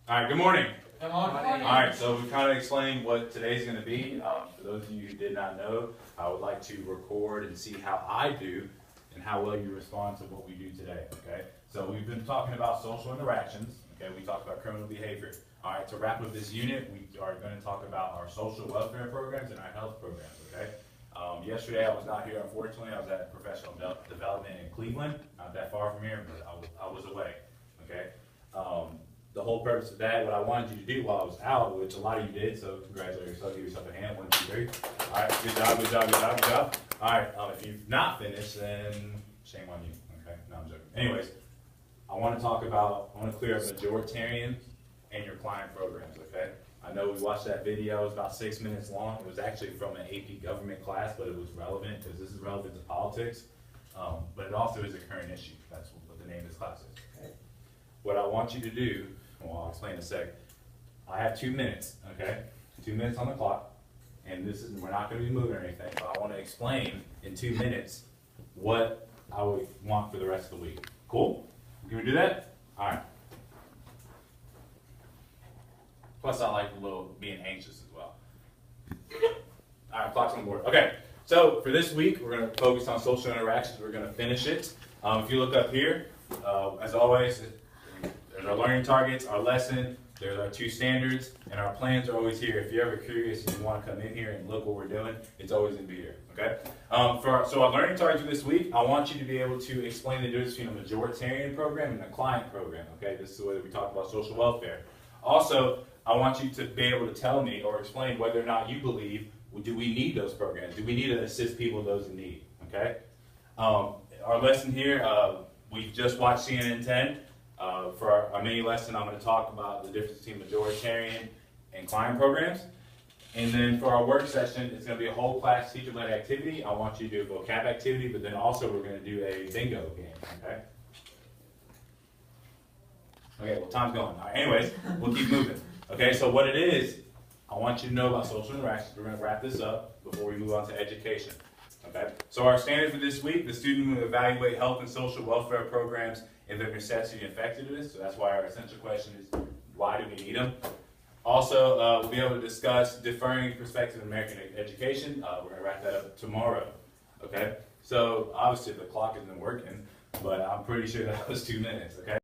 All right, good morning. Good morning. All right, so we kind of explained what today's going to be. For those of you who did not know, I would like to record and see how I do and how well you respond to what we do today, okay? So we've been talking about social interactions, okay? We talked about criminal behavior. All right, to wrap up this unit, we are going to talk about our social welfare programs and our health programs, okay? Yesterday I was not here, unfortunately. I was at professional development in Cleveland, not that far from here, but I was away, okay? The whole purpose of that, what I wanted you to do while I was out, which a lot of you did, so congratulations, I'll give yourself a hand, 1, 2, 3. All right, good job, good job, good job, good job. All right, if you've not finished, then shame on you, okay? No, I'm joking. Anyways, I want to clear up majoritarian and your client programs, okay? I know we watched that video, it was about 6 minutes long. It was actually from an AP government class, but it was relevant because this is relevant to politics, but it also is a current issue. That's what the name of this class is, okay? What I want you to do, well, I'll explain in a sec. I have 2 minutes, okay? 2 minutes on the clock, and we're not going to be moving or anything, but I want to explain in 2 minutes what I would want for the rest of the week. Cool? Can we do that? All right. Plus, I like a little being anxious as well. All right, clock's on the board. Okay, so for this week, we're going to focus on social interactions. We're going to finish it. If you look up here, as always, there's our learning targets, our lesson, there's our 2 standards, and our plans are always here. If you're ever curious and you want to come in here and look what we're doing, it's always going to be here, okay? So our learning targets for this week, I want you to be able to explain the difference between a majoritarian program and a client program, okay? This is the way that we talk about social welfare. Also, I want you to be able to tell me or explain whether or not you believe, do we need those programs? Do we need to assist people those in need, okay? Our lesson here, we just watched CNN 10. For our mini lesson, I'm going to talk about the difference between majoritarian and client programs. And then for our work session, it's going to be a whole class teacher-led activity. I want you to do a vocab activity, but then also we're going to do a bingo game, okay? Okay, well, time's going. All right, anyways, we'll keep moving. Okay, so what it is, I want you to know about social interactions. We're going to wrap this up before we move on to education. Okay, so our standard for this week, the student will evaluate health and social welfare programs and their necessity and effectiveness. So that's why our essential question is, why do we need them? Also, we'll be able to discuss differing perspectives in American education. We're going to wrap that up tomorrow. Okay, so obviously the clock isn't working, but I'm pretty sure that was 2 minutes. Okay.